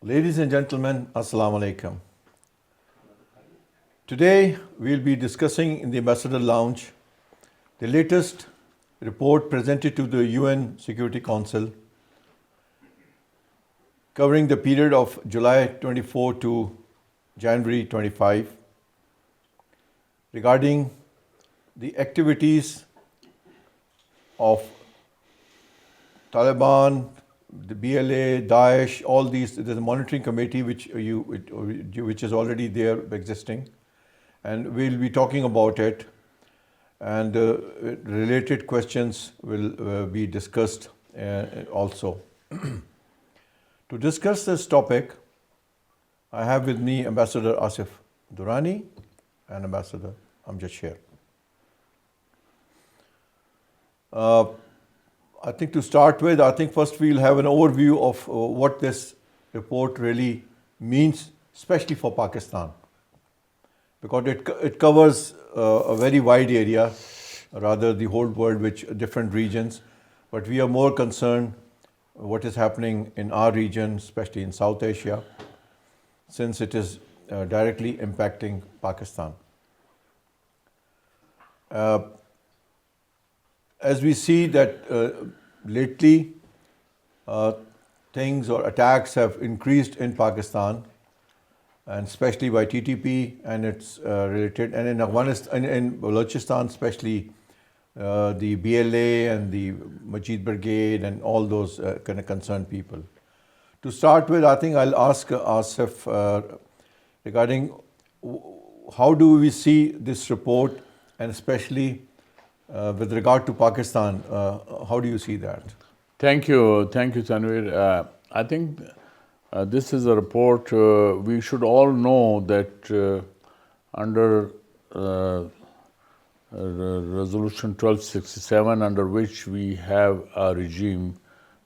Ladies and gentlemen, Assalamu alaikum. Today we'll be discussing in the Ambassador Lounge the latest report presented to the UN Security Council covering the period of July 24 to January 25 regarding the activities of Taliban, the BLA, Daesh, all these. There's a monitoring committee which is already there existing, and we'll be talking about it, and related questions will be discussed also. To discuss this topic, I have with me Ambassador Asif Durrani and Ambassador Amjad Sher. I think to start with, first we'll have an overview of what this report really means, especially for Pakistan, because it covers a very wide area, rather the whole world, which different regions, but we are more concerned what is happening in our region, especially in South Asia, since it is directly impacting Pakistan. As we see that lately things or attacks have increased in Pakistan, and especially by TTP and its related, and in Afghanistan, in Balochistan especially, the BLA and the Majid Brigade and all those kind of concerned people. To start with, I think I'll ask Asif regarding how do we see this report, and especially with regard to Pakistan, how do you see that? Thank you, Tanvir. I think this is a report. We should all know that under Resolution 1267, under which we have a regime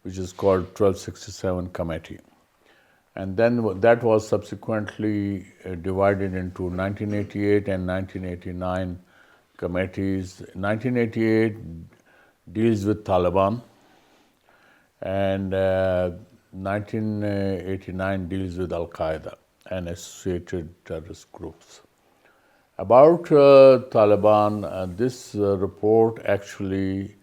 which is called 1267 Committee. And then that was subsequently divided into 1988 and 1989 committees. 1988 deals with Taliban, and 1989 deals with Al-Qaeda and associated terrorist groups. About Taliban, this report actually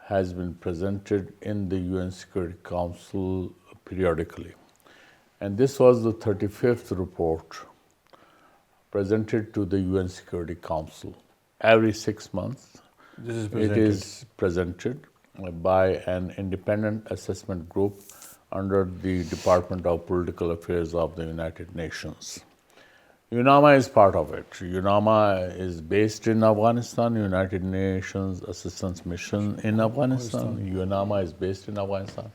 has been presented in the UN Security Council periodically. And this was the 35th report presented to the UN Security Council. Every 6 months, it is presented by an independent assessment group under the Department of Political Affairs of the United Nations. UNAMA is part of it. UNAMA is based in Afghanistan, United Nations Assistance Mission in Afghanistan. UNAMA is based in Afghanistan,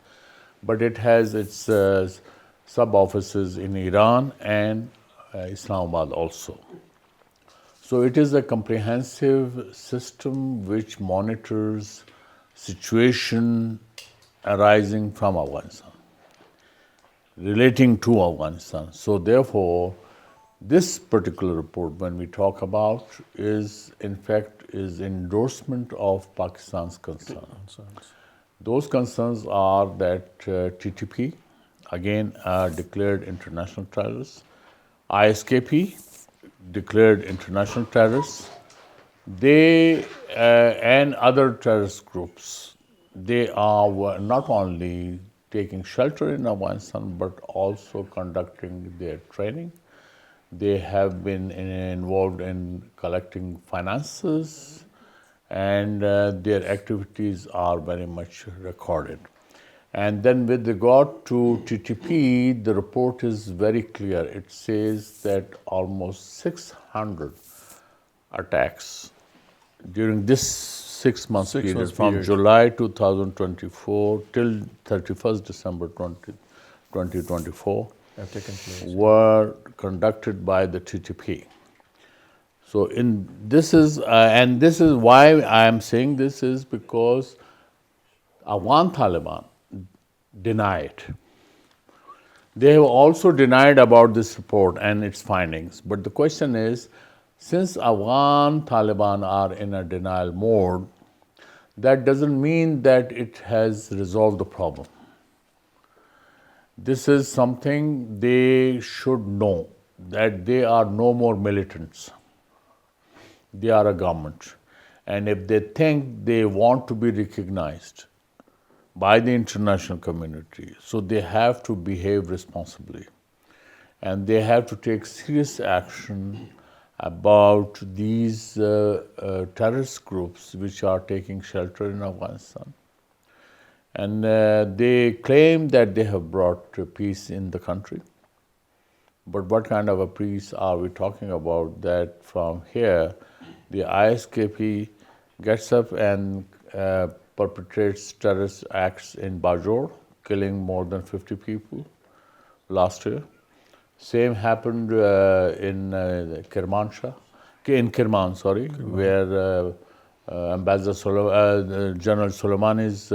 but it has its sub-offices in Iran and Islamabad also. So it is a comprehensive system which monitors situation arising from Afghanistan, relating to Afghanistan. So therefore, this particular report, when we talk about, is in fact endorsement of Pakistan's concerns. Those concerns are that TTP, again, are declared international terrorists, ISKP, declared international terrorists. They and other terrorist groups, they are not only taking shelter in Afghanistan but also conducting their training. They have been involved in collecting finances, and their activities are very much recorded. And then with regard to TTP, the report is very clear. It says that almost 600 attacks during this 6 month period, from July 2024 till 31st December 2024, have taken place, were conducted by the TTP. So this is why I am saying this, is because Afghan Taliban deny it. They have also denied about this report and its findings. But the question is, since Afghan Taliban are in a denial mode, that doesn't mean that it has resolved the problem. This is something they should know, that they are no more militants. They are a government. And if they think they want to be recognized by the international community, so they have to behave responsibly. And they have to take serious action about these terrorist groups which are taking shelter in Afghanistan. And they claim that they have brought peace in the country. But what kind of a peace are we talking about, that from here the ISKP gets up and perpetrates terrorist acts in Bajor, killing more than 50 people last year. Same happened in Kermanshah, in Kerman, sorry, where General Soleimani's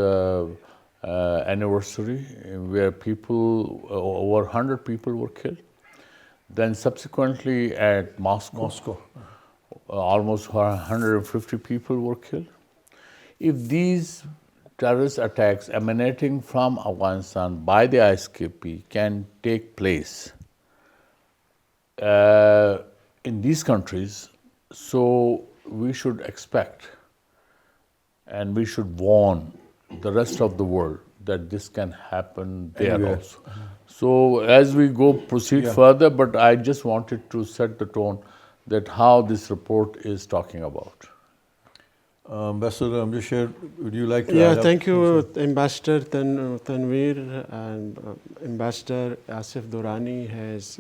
anniversary, where people, over 100 people were killed. Then subsequently at Moscow, almost 150 people were killed. If these terrorist attacks emanating from Afghanistan by the ISKP can take place in these countries, so we should expect and we should warn the rest of the world that this can happen there Anywhere. also. So as we proceed further, but I just wanted to set the tone that how this report is talking about. Ambassador Amjashir, would you like to Yeah, add up? thank you, Ambassador Tanveer, and Ambassador Asif Durrani has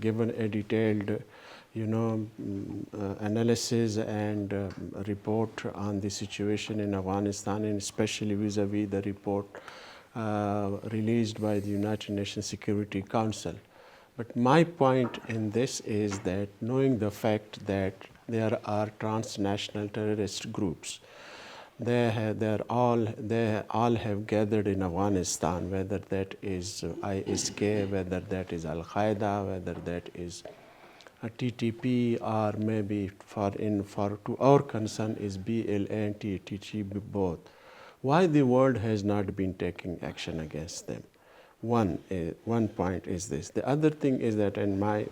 given a detailed, analysis and report on the situation in Afghanistan, and especially vis-a-vis the report released by the United Nations Security Council. But my point in this is that knowing the fact that there are transnational terrorist groups, they all have gathered in Afghanistan, whether that is ISK, whether that is Al Qaeda, whether that is a TTP, or maybe to our concern is BLA and TTP both. Why the world has not been taking action against them? One point is this. The other thing is that, and my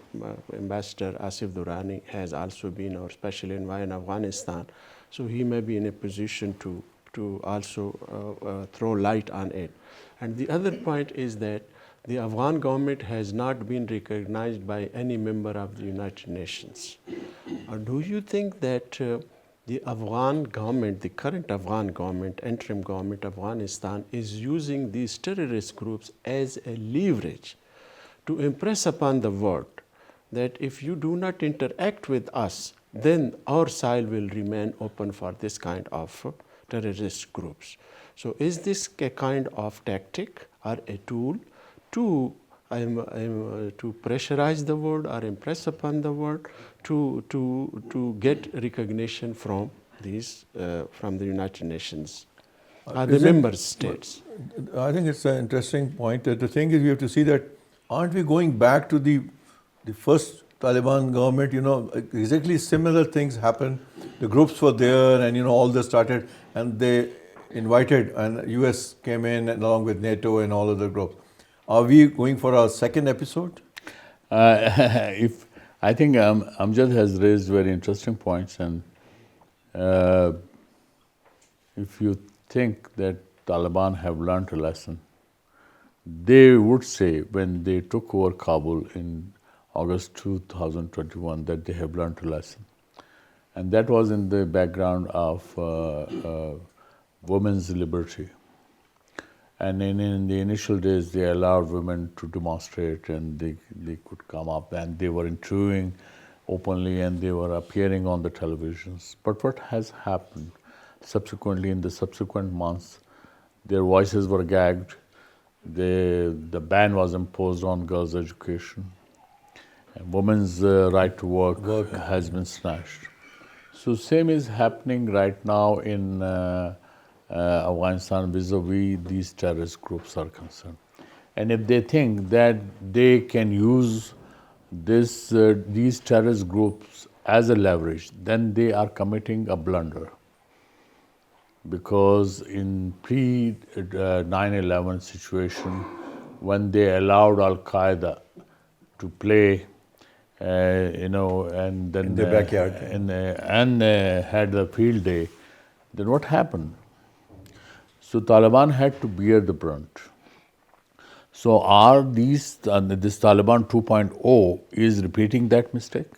Ambassador Asif Durrani has also been our special envoy in Afghanistan, so he may be in a position to also throw light on it. And the other point is that the Afghan government has not been recognized by any member of the United Nations. Do you think that the Afghan government, the current Afghan government, interim government of Afghanistan, is using these terrorist groups as a leverage to impress upon the world that if you do not interact with us, then our side will remain open for this kind of terrorist groups? So is this a kind of tactic or a tool to pressurize the world or impress upon the world to get recognition from these from the United Nations or the member states? I think it's an interesting point. The thing is, we have to see that aren't we going back to the first Taliban government? Exactly similar things happened. The groups were there, and all this started, and they invited, and US came in along with NATO and all other groups. Are we going for our second episode? I think Amjad has raised very interesting points, and if you think that Taliban have learned a lesson, they would say when they took over Kabul in August 2021 that they have learned a lesson. And that was in the background of women's liberty. And in the initial days, they allowed women to demonstrate, and they could come up, and they were interviewing openly, and they were appearing on the televisions. But what has happened subsequently in the subsequent months, their voices were gagged, the ban was imposed on girls' education, and women's right to work has been snatched. So same is happening right now in Afghanistan vis-a-vis these terrorist groups are concerned. And if they think that they can use these terrorist groups as a leverage, then they are committing a blunder. Because in pre-9/11 situation, when they allowed Al-Qaeda to play, and then In their backyard. and had the field day, then what happened? So Taliban had to bear the brunt. So are this Taliban 2.0 is repeating that mistake?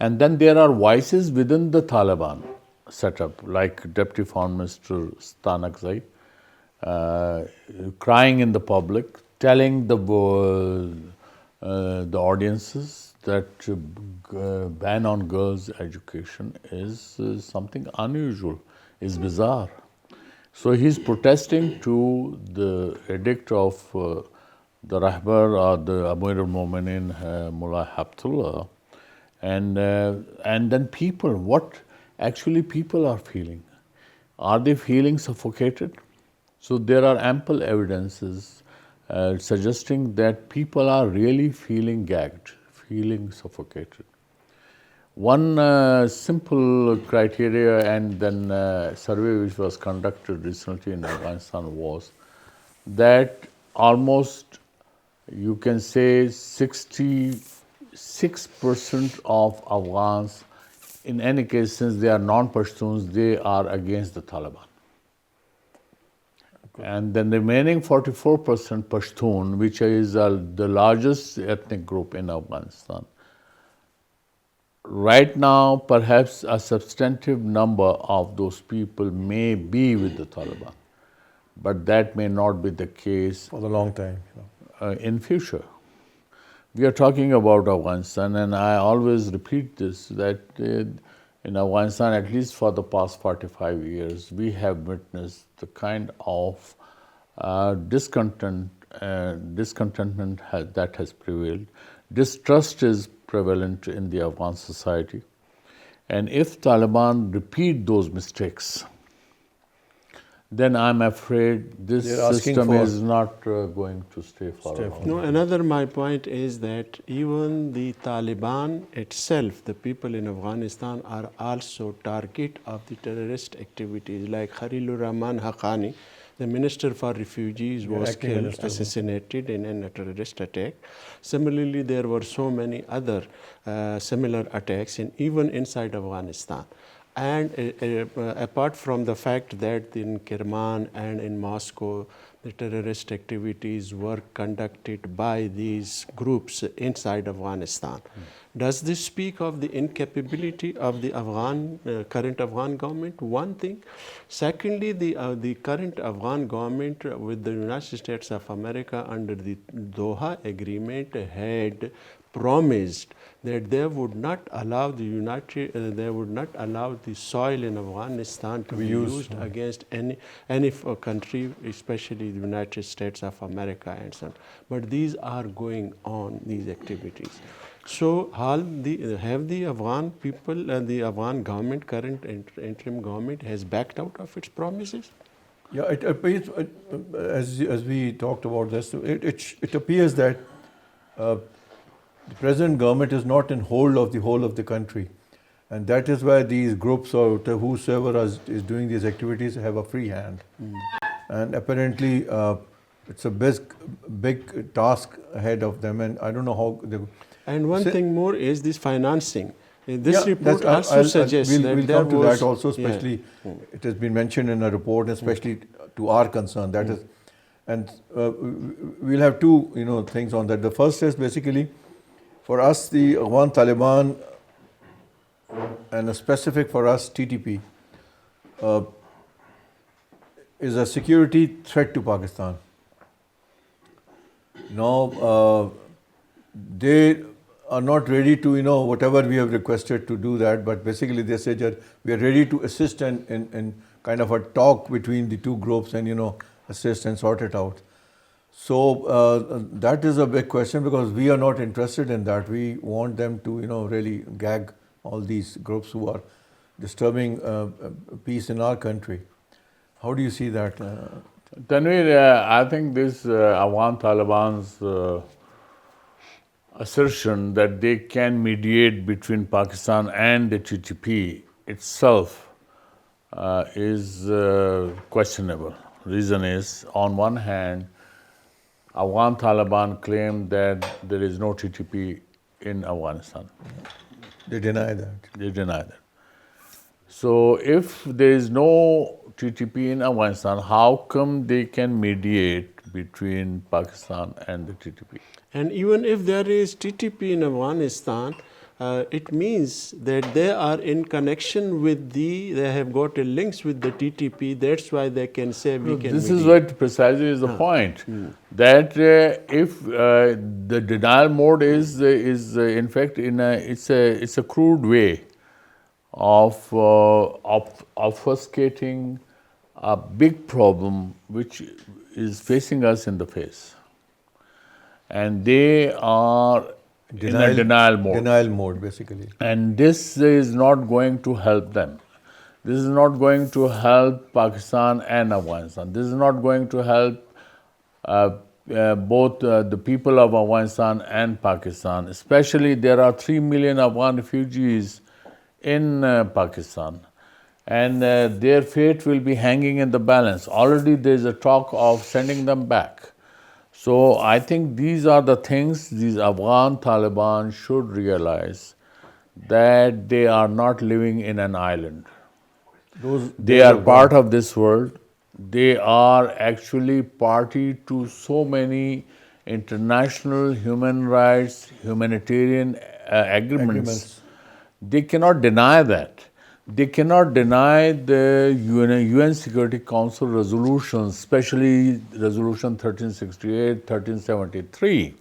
And then there are voices within the Taliban setup, like Deputy Foreign Minister Stanakzai, crying in the public, telling the audiences that ban on girls' education is something unusual, is bizarre. So he's protesting to the edict of the Rahbar or the Amir al-Mu'minin Mullah Habtullah, and then people, what actually people are feeling? Are they feeling suffocated? So there are ample evidences suggesting that people are really feeling gagged, feeling suffocated. One simple criteria and then survey which was conducted recently in Afghanistan was that almost, you can say, 66% of Afghans, in any case, since they are non-Pashtuns, they are against the Taliban. And then the remaining 44% Pashtun, which is the largest ethnic group in Afghanistan. Right now, perhaps a substantive number of those people may be with the Taliban, but that may not be the case For the long time. in future. We are talking about Afghanistan, and I always repeat this, that in Afghanistan, at least for the past 45 years, we have witnessed the kind of discontentment that has prevailed. Distrust is prevalent in the Afghan society. And if Taliban repeat those mistakes, then I'm afraid this system is not going to stay for a long time. No, another my point is that even the Taliban itself, the people in Afghanistan, are also target of the terrorist activities. Like Khalilur Rahman Haqqani, the Minister for Refugees, was killed, assassinated in a terrorist attack. Similarly, there were so many other similar attacks, even inside Afghanistan. And apart from the fact that in Kerman and in Moscow, the terrorist activities were conducted by these groups inside Afghanistan. Does this speak of the incapability of the current Afghan government? One thing. Secondly, the current Afghan government with the United States of America under the Doha Agreement had promised that they would not allow the soil in Afghanistan to be used against any country, especially the United States of America and so on. But these are going on, these activities. So have the Afghan people and the Afghan government, current interim government, has backed out of its promises? Yeah, it appears, as we talked about this, it appears that the present government is not in hold of the whole of the country. And that is why these groups or whosoever is doing these activities have a free hand. And apparently it's a big task ahead of them, and I don't know how they... And one thing more is this financing. This report also suggests that we'll come to that also, especially it has been mentioned in a report, especially to our concern. That is, and we'll have two things on that. The first is basically for us the Afghan Taliban, and specific for us TTP, is a security threat to Pakistan. Now they are not ready to whatever we have requested to do that, but basically they say that we are ready to assist in kind of a talk between the two groups and assist and sort it out. So that is a big question, because we are not interested in that. We want them to really gag all these groups who are disturbing peace in our country. How do you see that? Tanveer, I think this Afghan Taliban's assertion that they can mediate between Pakistan and the TTP itself is questionable. Reason is, on one hand, Afghan Taliban claim that there is no TTP in Afghanistan. They deny that. They deny that. So if there is no TTP in Afghanistan, how come they can mediate between Pakistan and the TTP? And even if there is TTP in Afghanistan, it means that they are in connection with they have got a links with the TTP. That's why they can say we can This mediate. is what precisely is the point. That if the denial mode is in fact it's a crude way of obfuscating a big problem which is facing us in the face, and they are in a denial mode. Denial mode, basically. And this is not going to help them. This is not going to help Pakistan and Afghanistan. This is not going to help both the people of Afghanistan and Pakistan. Especially there are 3 million Afghan refugees in Pakistan, and their fate will be hanging in the balance. Already there is a talk of sending them back. So I think these are the things these Afghan Taliban should realize, that they are not living in an island. They are part of this world. They are actually party to so many international human rights, humanitarian agreements. They cannot deny that. They cannot deny the UN Security Council resolutions, especially Resolution 1368, 1373,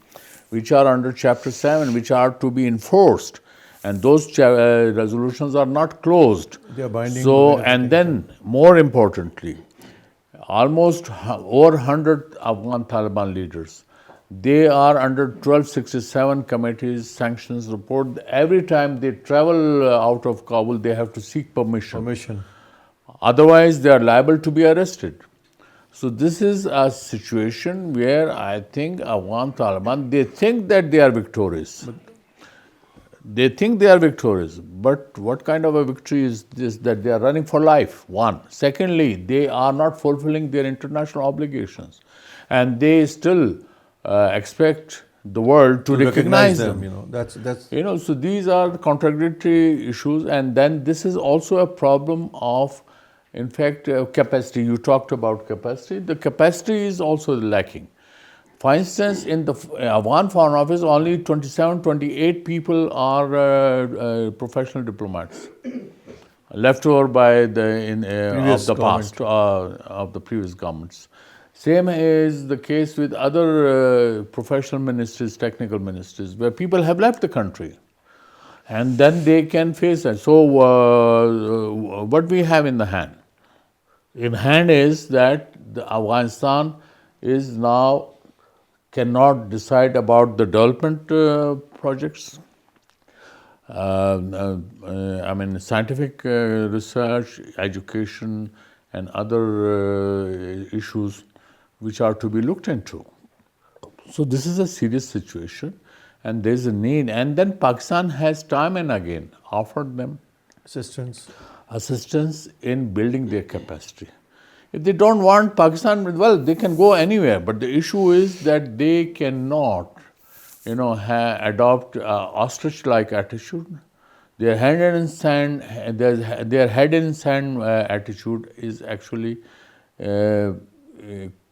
which are under Chapter 7, which are to be enforced. And those resolutions are not closed. They are binding. So, and then, more importantly, almost over 100 Afghan Taliban leaders, they are under 1267 committee's sanctions report. Every time they travel out of Kabul, they have to seek permission. Otherwise, they are liable to be arrested. So this is a situation where I think Afghan Taliban, they think that they are victorious. They think they are victorious, but what kind of a victory is this? That they are running for life, one. Secondly, they are not fulfilling their international obligations, and they still expect the world to recognize them. So these are the contradictory issues, and then this is also a problem of, in fact, capacity. You talked about capacity. The capacity is also lacking. For instance, in the Afghan Foreign Office, only 27, 28 people are professional diplomats, left over by the past of the previous governments. Same is the case with other professional ministries, technical ministries, where people have left the country, and then they can face that. So, what we have in the hand? In hand is that Afghanistan is now cannot decide about the development projects. Scientific research, education, and other issues which are to be looked into. So this is a serious situation, and there is a need. And then Pakistan has time and again offered them assistance in building their capacity. If they don't want Pakistan, well, they can go anywhere. But the issue is that they cannot, adopt ostrich-like attitude. Their head in sand attitude is actually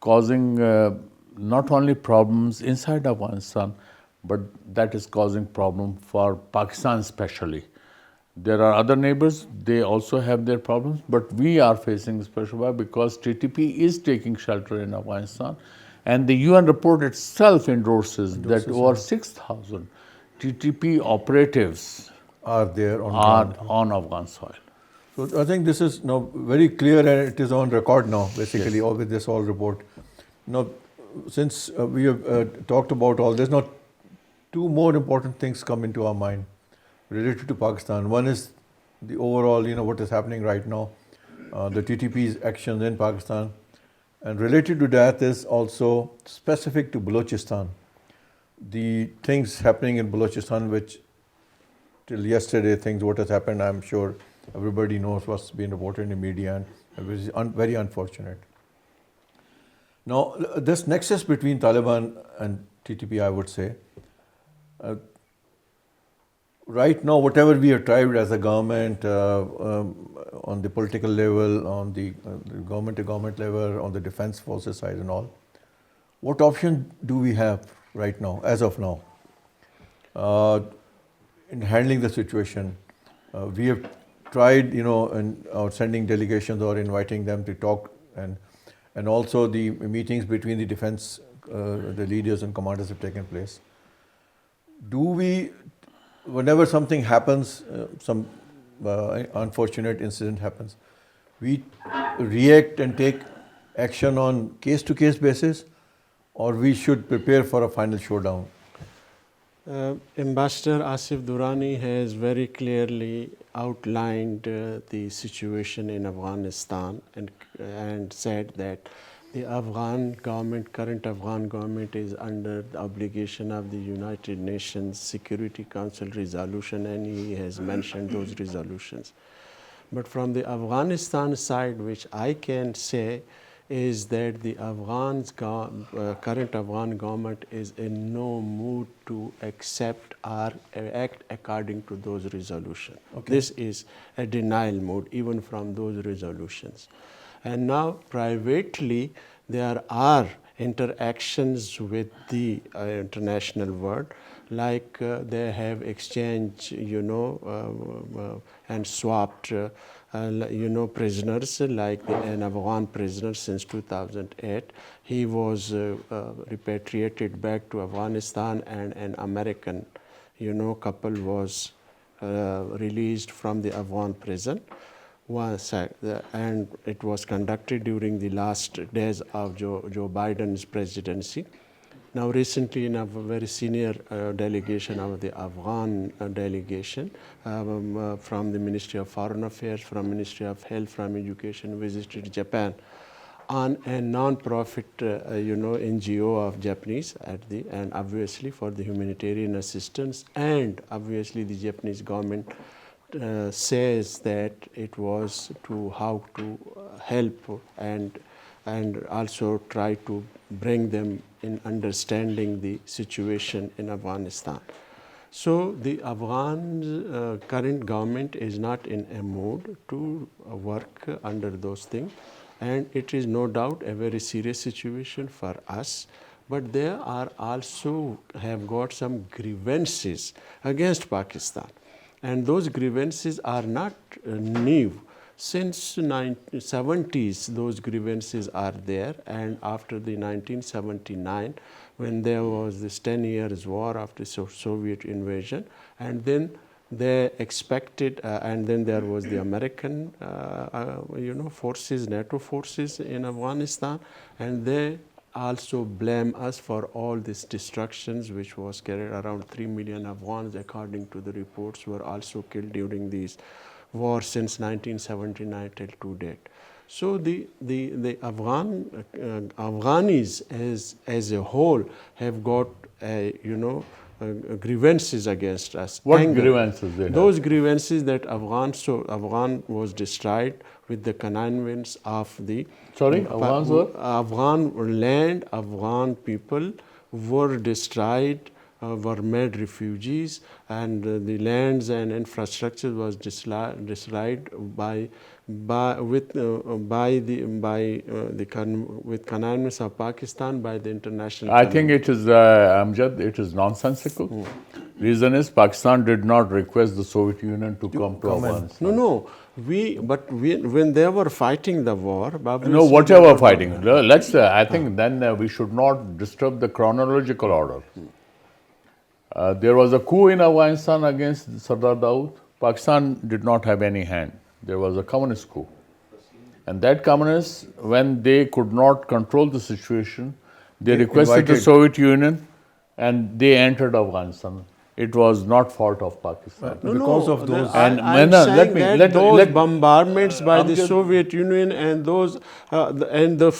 causing not only problems inside Afghanistan, but that is causing problem for Pakistan especially. There are other neighbors, they also have their problems, but we are facing special problem because TTP is taking shelter in Afghanistan, and the UN report itself endorses that over 6,000 TTP operatives are there on Afghan soil. So I think this is now very clear, and it is on record now, basically, all with this whole report. Now, since we have talked about all this, now two more important things come into our mind related to Pakistan. One is the overall, what is happening right now, the TTP's actions in Pakistan. And related to that is also specific to Balochistan. The things happening in Balochistan, which till yesterday, what has happened, I'm sure everybody knows what's been reported in the media, and it was very unfortunate. Now, this nexus between Taliban and TTP, I would say, right now, whatever we have tried as a government, on the political level, on the government-to-government level, on the defense forces side and all, what option do we have right now, as of now, in handling the situation? We have tried, or sending delegations or inviting them to talk, and also the meetings between the defense, the leaders and commanders have taken place. Do we, whenever something happens, some unfortunate incident happens, we react and take action on case-to-case basis, or we should prepare for a final showdown? Ambassador Asif Durrani has very clearly outlined the situation in Afghanistan and said that the Afghan government, current Afghan government, is under the obligation of the United Nations Security Council resolution, and he has mentioned those resolutions. But from the Afghanistan side, which I can say is that the current Afghan government is in no mood to accept or act according to those resolutions. Okay. This is a denial mood even from those resolutions. And now privately there are interactions with the international world, like they have exchanged, and swapped prisoners, like an Afghan prisoner since 2008. He was repatriated back to Afghanistan, and an American, couple was released from the Afghan prison. And it was conducted during the last days of Joe Biden's presidency. Now recently, in a very senior delegation of the Afghan delegation from the Ministry of Foreign Affairs, from Ministry of Health, from Education, visited Japan on a non-profit NGO of Japanese and obviously for the humanitarian assistance, and obviously the Japanese government says that it was to how to help and also try to bring them in understanding the situation in Afghanistan. So the Afghan current government is not in a mood to work under those things, and it is no doubt a very serious situation for us. But they are also have got some grievances against Pakistan. And those grievances are not new. Since 1970s, those grievances are there, and after the 1979, when there was this 10 years war after Soviet invasion, and then they expected, and then there was the American, forces, NATO forces in Afghanistan, and they also blame us for all these destructions, which was carried around 3 million Afghans, according to the reports, were also killed during these wars since 1979 till to date. So the Afghanis as a whole have got grievances against us. What grievances they have? Those grievances that Afghan was destroyed with the connivance of the Afghan land, Afghan people were destroyed, were made refugees, and the lands and infrastructure was destroyed with connivance of Pakistan by the international community. I think it is Amjad, it is nonsensical. Reason is Pakistan did not request the Soviet Union to come to Afghanistan. No. When they were fighting the war, whatever fighting. Let's. I think then we should not disturb the chronological order. There was a coup in Afghanistan against Sardar Dawood. Pakistan did not have any hand. There was a communist coup. And that communists, when they could not control the situation, they requested the Soviet Union and they entered Afghanistan. It was not fault of Pakistan. Because of those. Those bombardments by the Soviet Union and those, in the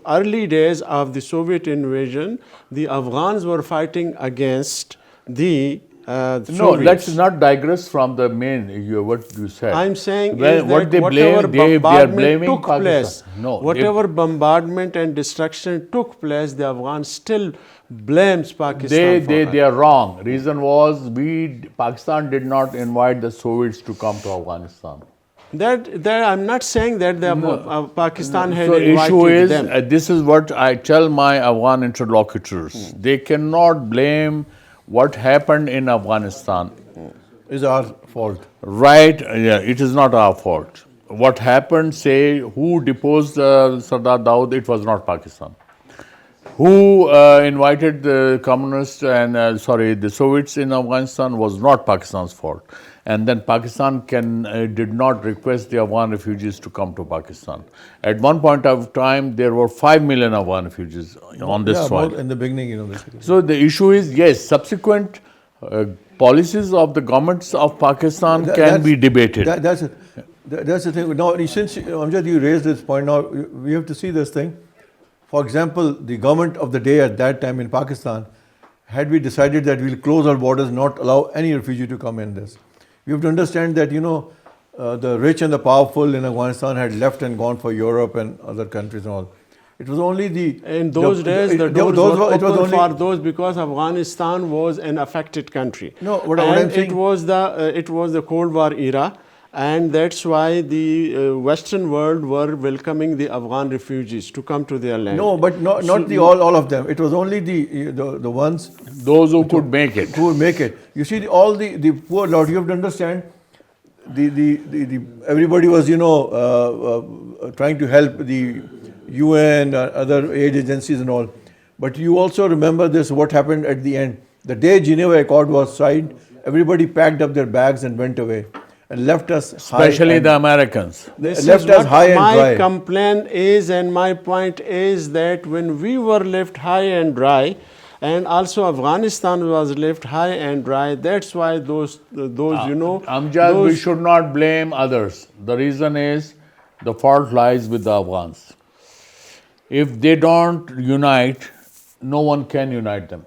early days of the Soviet invasion, the Afghans were fighting against the No, Soviets. let's not digress from the main, what you said. I'm saying When- is what that they whatever blame, they are bombardment blaming took Pakistan. place, No, whatever bombardment and destruction took place, the Afghan still blames Pakistan for they are wrong. Reason was Pakistan did not invite the Soviets to come to Afghanistan. that I'm not saying that the Pakistan had So invited issue is, them. this is what I tell my Afghan interlocutors. They cannot blame what happened in Afghanistan. Is our fault. Right, yeah, it is not our fault. What happened, say, who deposed Sardar Dawood, it was not Pakistan. Who invited the communists and, the Soviets in Afghanistan was not Pakistan's fault. And then Pakistan did not request the Afghan refugees to come to Pakistan. At one point of time, there were 5 million Afghan refugees on this soil. In the beginning, this. So the issue is, yes, subsequent policies of the governments of Pakistan can be debated. That's the thing. Now, since Amjad, you raised this point, now we have to see this thing. For example, the government of the day at that time in Pakistan, had we decided that we'll close our borders, not allow any refugee to come in this. You have to understand that, the rich and the powerful in Afghanistan had left and gone for Europe and other countries and all. It was only In those days, the doors were open for those because Afghanistan was an affected country. No, what I'm saying, it was the Cold War era, and that's why the Western world were welcoming the Afghan refugees to come to their land. no, but not all of them. It was only the ones Those who could make it. who would make it. You see, all the poor lot. You have to understand. Everybody was trying to help the UN, other aid agencies and all. But you also remember this, what happened at the end. The day Geneva Accord was signed, everybody packed up their bags and went away and left us Especially high the Americans. This left is us what high and my dry. complaint is, and my point is that when we were left high and dry, and also Afghanistan was left high and dry, that's why those Amjad, we should not blame others. The reason is the fault lies with the Afghans. If they don't unite, no one can unite them.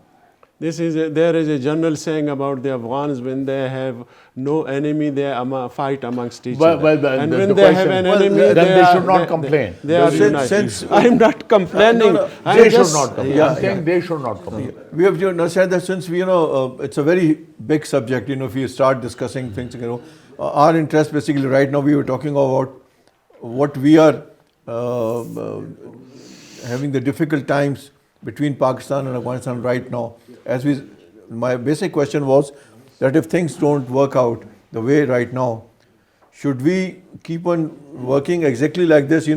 There is a general saying about the Afghans: when they have no enemy, they fight amongst each other. And when they have an enemy, then they should not complain. They are united. I'm not complaining. They should not complain. I'm saying they should not complain. We have to understand that since it's a very big subject. If you start discussing things, our interest basically right now, we were talking about what we are having the difficult times between Pakistan and Afghanistan right now. My basic question was that if things don't work out the way right now, should we keep on working exactly like this,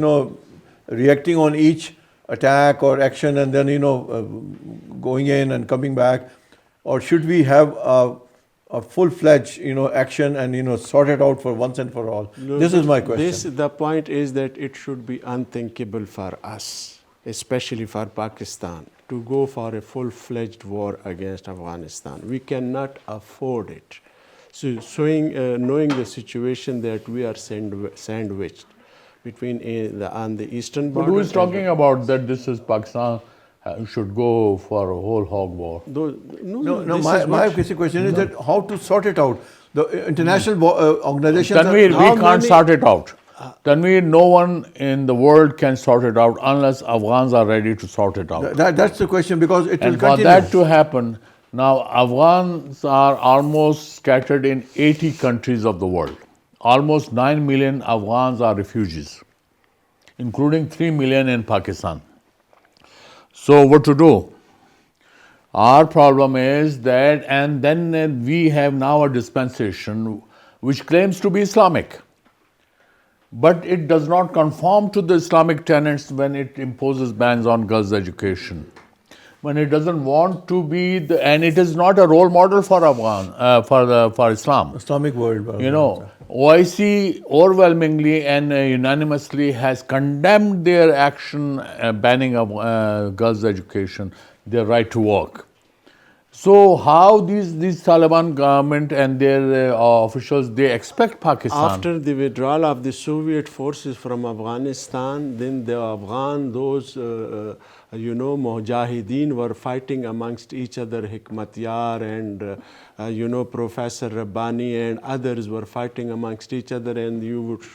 reacting on each attack or action and then, going in and coming back? Or should we have a full-fledged, action and, sort it out for once and for all? This is my question. The point is that it should be unthinkable for us, especially for Pakistan, to go for a full-fledged war against Afghanistan. We cannot afford it. So, knowing the situation that we are sandwiched between on the eastern border. But who is talking about that this is Pakistan should go for a whole hog war? No, my basic question is that how to sort it out. The international organizations... Tanveer, we can't sort it out. Tanveer, no one in the world can sort it out unless Afghans are ready to sort it out. That's the question, because it will And for continue. that to happen, now Afghans are almost scattered in 80 countries of the world. Almost 9 million Afghans are refugees, including 3 million in Pakistan. So what to do? Our problem is that, and then we have now a dispensation which claims to be Islamic. But it does not conform to the Islamic tenets when it imposes bans on girls' education. When it doesn't want to be, and it is not a role model for for Islam. Islamic world. OIC overwhelmingly and unanimously has condemned their action banning of girls' education, their right to work. So how these Taliban government and their officials, they expect Pakistan... After the withdrawal of the Soviet forces from Afghanistan, then the Afghan, those Mujahideen were fighting amongst each other. Hikmatyar and Professor Rabbani and others were fighting amongst each other, and you would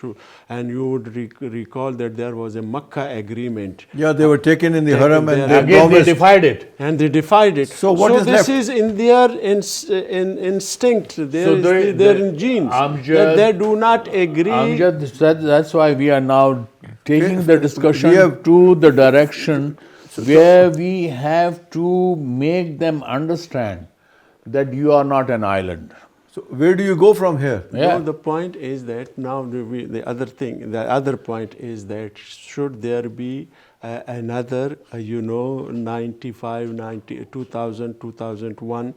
recall that there was a Makkah agreement. Yeah, they were taken in the haram and they Again, they promised. defied it. And they defied it. So what is this left? is in their instinct, their genes. Amjad- that they do not agree. Amjad, that's why we are now taking the discussion We have- to the direction where we have to make them understand that you are not an island. So where do you go from here? Yeah. No, the point is that now the other point is that should there be another, 95, 90, 2000, 2001,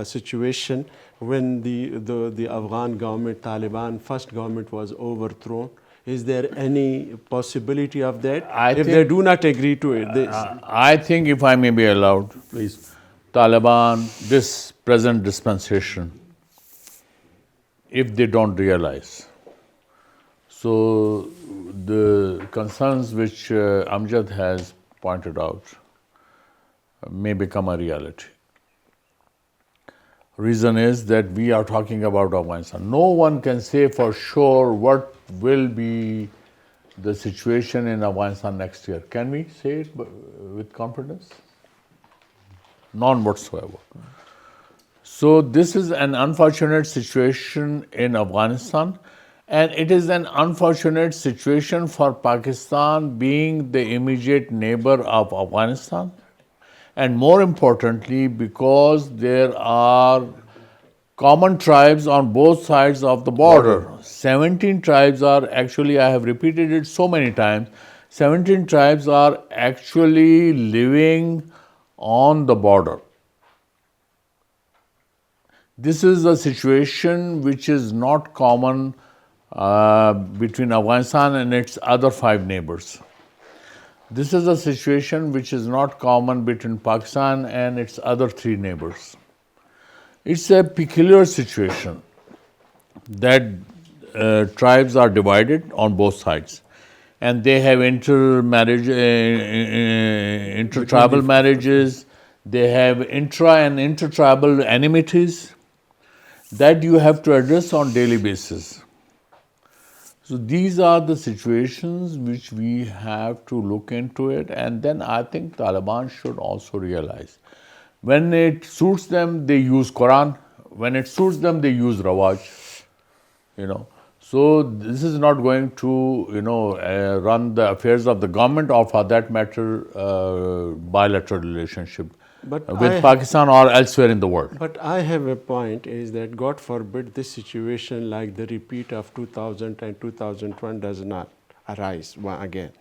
situation when the Afghan government, Taliban first government was overthrown? Is there any possibility of that? If they do not agree to it, I think, if I may be allowed, please, Taliban, this present dispensation, if they don't realize. So the concerns which Amjad has pointed out may become a reality. Reason is that we are talking about Afghanistan. No one can say for sure what will be the situation in Afghanistan next year. Can we say it with confidence? None whatsoever. So this is an unfortunate situation in Afghanistan, and it is an unfortunate situation for Pakistan being the immediate neighbor of Afghanistan, and more importantly because there are common tribes on both sides of the border. 17 tribes are actually, I have repeated it so many times, 17 tribes are actually living on the border. This is a situation which is not common between Afghanistan and its other 5 neighbors. This is a situation which is not common between Pakistan and its other 3 neighbors. It's a peculiar situation that tribes are divided on both sides, and they have inter-tribal marriages, they have intra and inter-tribal enmities that you have to address on daily basis. So these are the situations which we have to look into it, and then I think Taliban should also realize when it suits them they use Quran, when it suits them they use Rawaj, So this is not going to run the affairs of the government or for that matter bilateral relationship with Pakistan or elsewhere in the world. But I have a point is that God forbid this situation like the repeat of 2000 and 2001 does not arise again.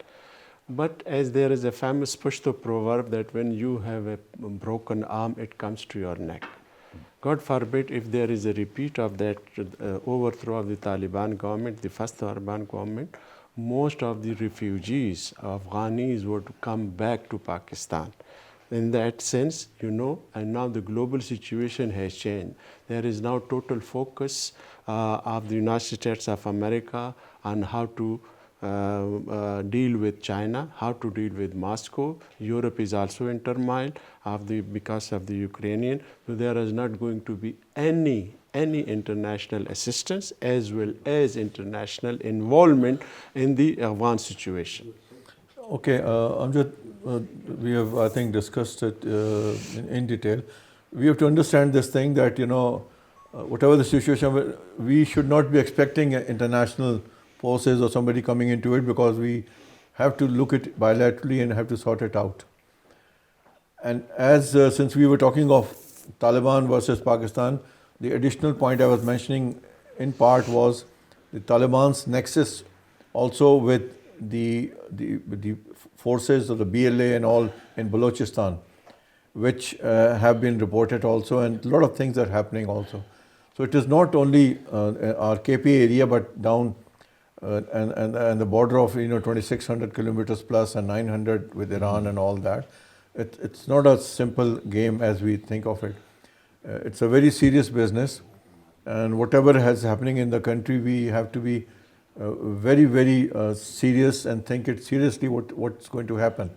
But as there is a famous Pashto proverb that when you have a broken arm, it comes to your neck. God forbid if there is a repeat of that overthrow of the Taliban government, the first Taliban government, most of the refugees, Afghanis would come back to Pakistan. In that sense, and now the global situation has changed. There is now total focus of the United States of America on how to deal with China, how to deal with Moscow. Europe is also intermined because of the Ukrainian. So there is not going to be any international assistance as well as international involvement in the Afghan situation. Okay, Amjad, we have, I think, discussed it in detail. We have to understand this thing that, whatever the situation, we should not be expecting international forces or somebody coming into it, because we have to look at it bilaterally and have to sort it out. And since we were talking of Taliban versus Pakistan, the additional point I was mentioning in part was the Taliban's nexus also with the forces of the BLA and all in Balochistan, which have been reported also, and a lot of things are happening also. So it is not only our KPA area, but down and the border of 2,600 kilometers plus and 900 with Iran and all that. It's not a simple game as we think of it. It's a very serious business, and whatever is happening in the country, we have to be very, very serious and think it seriously what's going to happen.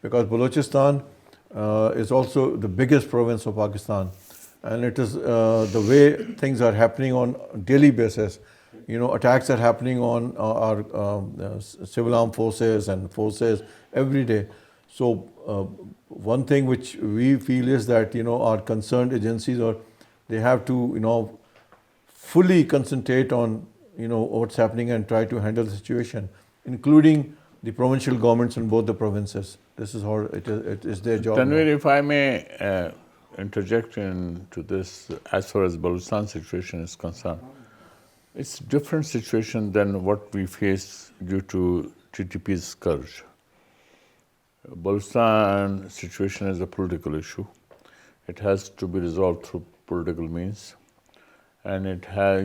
because Balochistan is also the biggest province of Pakistan, and it is the way things are happening on a daily basis. Attacks are happening on our civil armed forces and forces every day. So one thing which we feel is that our concerned agencies, or they have to fully concentrate on what's happening and try to handle the situation, including the provincial governments in both the provinces. This is how it is their job. Tanvir, if I may interject into this, as far as Balochistan situation is concerned, it's a different situation than what we face due to TTP's scourge. Balochistan situation is a political issue. It has to be resolved through political means, and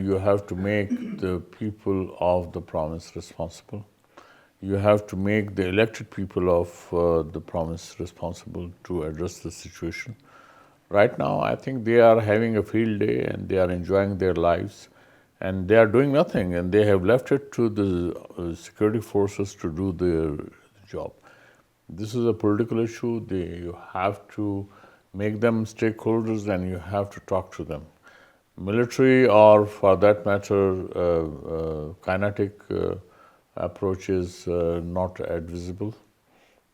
you have to make the people of the province responsible. You have to make the elected people of the province responsible to address the situation. Right now, I think they are having a field day and they are enjoying their lives, and they are doing nothing, and they have left it to the security forces to do their job. This is a political issue. You have to make them stakeholders and you have to talk to them. Military, or for that matter, kinetic approach is not advisable.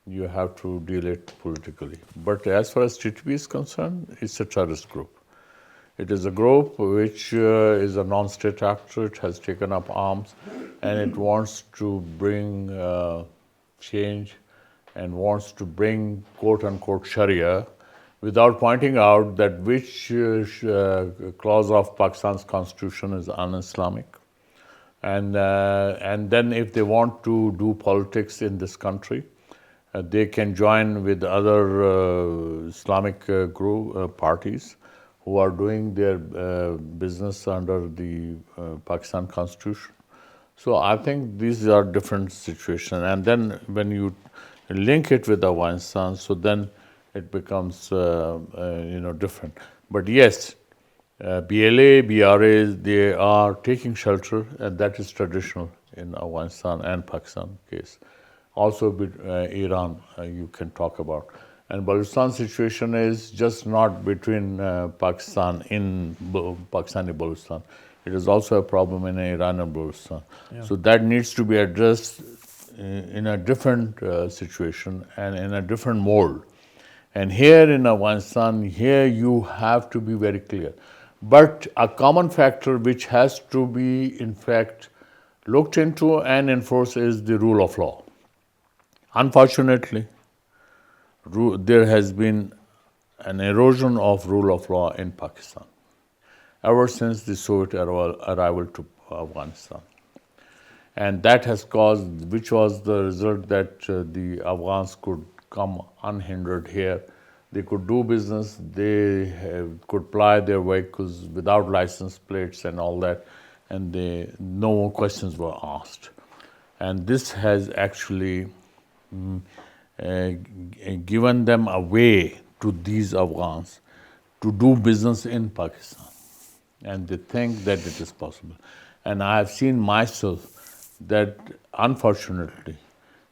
You have to deal it politically. But as far as TTP is concerned, it's a terrorist group. It is a group which is a non-state actor. It has taken up arms and it wants to bring change and wants to bring quote-unquote Sharia, without pointing out that which clause of Pakistan's constitution is un-Islamic. And then if they want to do politics in this country, they can join with other Islamic parties who are doing their business under the Pakistan constitution. So I think these are different situations. And then when you link it with Afghanistan, so then it becomes different. But yes, BLA, BRAs, they are taking shelter, and that is traditional in Afghanistan and Pakistan case. Also with Iran, you can talk about. And Balochistan situation is just not between Pakistan in Pakistani Balochistan. It is also a problem in Iran and Balochistan. Yeah. So that needs to be addressed in a different situation and in a different mold. And here in Afghanistan, here you have to be very clear. But a common factor which has to be, in fact, looked into and enforced is the rule of law. Unfortunately, there has been an erosion of rule of law in Pakistan ever since the Soviet arrival to Afghanistan. And that has caused, which was the result that the Afghans could come unhindered here. They could do business, they could ply their vehicles without license plates and all that, and no more questions were asked. And this has actually given them a way to these Afghans to do business in Pakistan. And they think that it is possible. And I have seen myself that, unfortunately,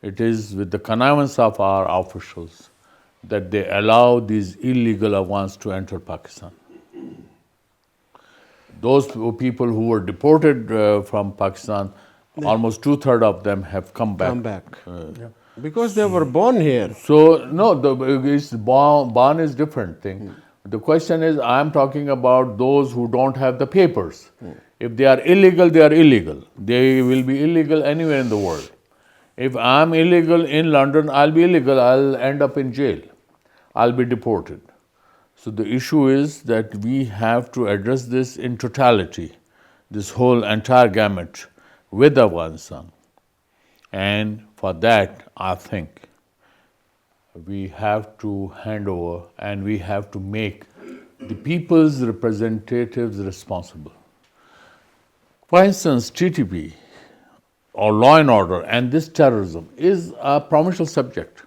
it is with the connivance of our officials that they allow these illegal Afghans to enter Pakistan. Those people who were deported from Pakistan, almost 2/3 of them have come back. Yeah. Because they were born here. So, no, born is different thing. The question is, I'm talking about those who don't have the papers. If they are illegal, they are illegal. They will be illegal anywhere in the world. If I'm illegal in London, I'll be illegal. I'll end up in jail. I'll be deported. So the issue is that we have to address this in totality, this whole entire gamut with Afghanistan. And for that, I think we have to hand over and we have to make the people's representatives responsible. For instance, TTP or law and order and this terrorism is a provincial subject.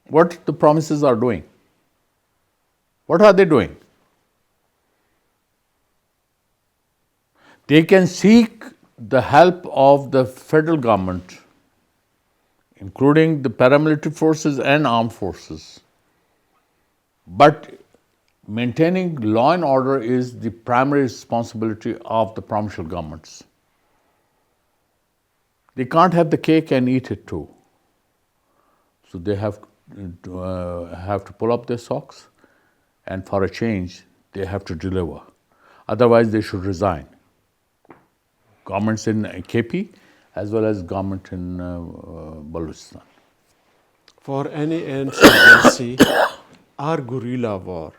What the provinces are doing? What are they doing? They can seek the help of the federal government including the paramilitary forces and armed forces. But maintaining law and order is the primary responsibility of the provincial governments. They can't have the cake and eat it too. So they have to pull up their socks, and for a change, they have to deliver. Otherwise, they should resign. Governments in KP as well as government in Balochistan. For any insurgency or guerrilla war,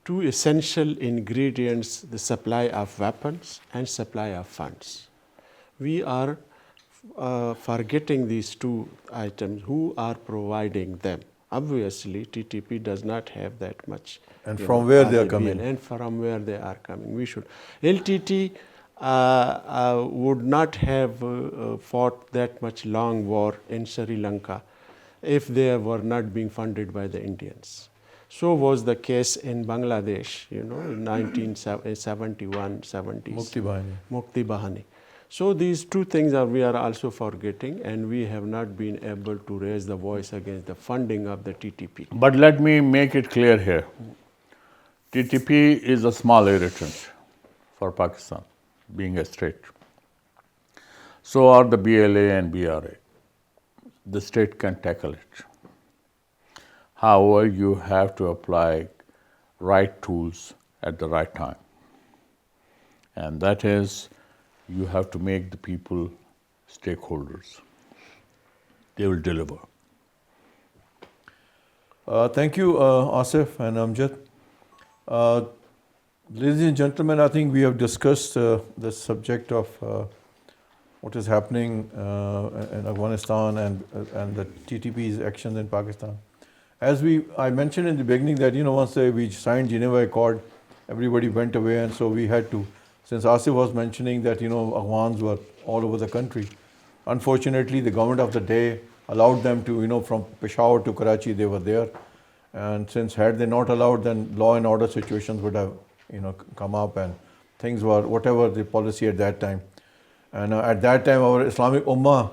two essential ingredients, the supply of weapons and supply of funds. We are forgetting these two items. Who are providing them? Obviously, TTP does not have that much. And from where they are RBL, coming. and from where they are coming. We should. LTT would not have fought that much long war in Sri Lanka if they were not being funded by the Indians. So was the case in Bangladesh, in 1971, 70s. Mukti Bahani. Mukti Bahani. So these two things we are also forgetting, and we have not been able to raise the voice against the funding of the TTP. But let me make it clear here. TTP is a small irritant for Pakistan, being a state. So are the BLA and BRA. The state can tackle it. However, you have to apply right tools at the right time. And that is, you have to make the people stakeholders. They will deliver. Thank you, Asif and Amjad. Ladies and gentlemen, I think we have discussed the subject of what is happening in Afghanistan and the TTP's actions in Pakistan. As I mentioned in the beginning that, once we signed Geneva Accord, everybody went away, and so we had to, since Asif was mentioning that, Afghans were all over the country. Unfortunately, the government of the day allowed them to, from Peshawar to Karachi, they were there. And since had they not allowed, then law and order situations would have, come up, and things were whatever the policy at that time. And at that time, our Islamic Ummah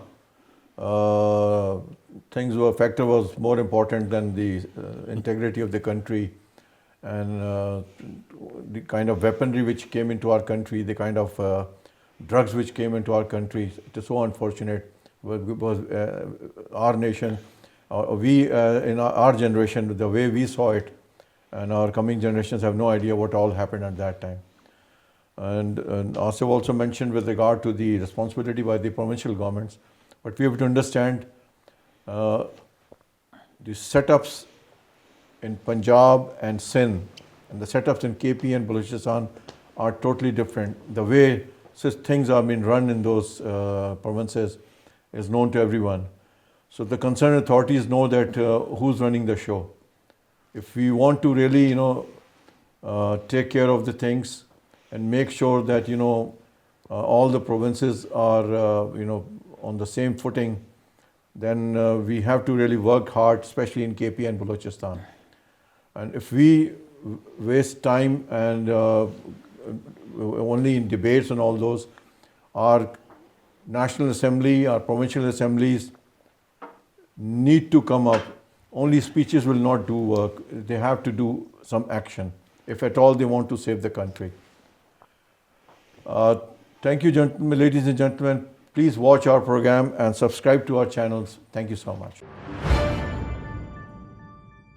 factor was more important than the integrity of the country and the kind of weaponry which came into our country, the kind of drugs which came into our country. It is so unfortunate because our nation, in our generation, the way we saw it, and our coming generations have no idea what all happened at that time. And Asif also mentioned with regard to the responsibility by the provincial governments, but we have to understand the setups in Punjab and Sindh and the setups in KP and Balochistan are totally different. The way things are being run in those provinces is known to everyone. So the concerned authorities know that who's running the show. If we want to really, take care of the things and make sure that, all the provinces are, on the same footing, then we have to really work hard, especially in KP and Balochistan. And if we waste time and only in debates and all those, our National Assembly, our provincial assemblies need to come up. Only speeches will not do work. They have to do some action, if at all they want to save the country. Thank you, ladies and gentlemen. Please watch our program and subscribe to our channels. Thank you so much.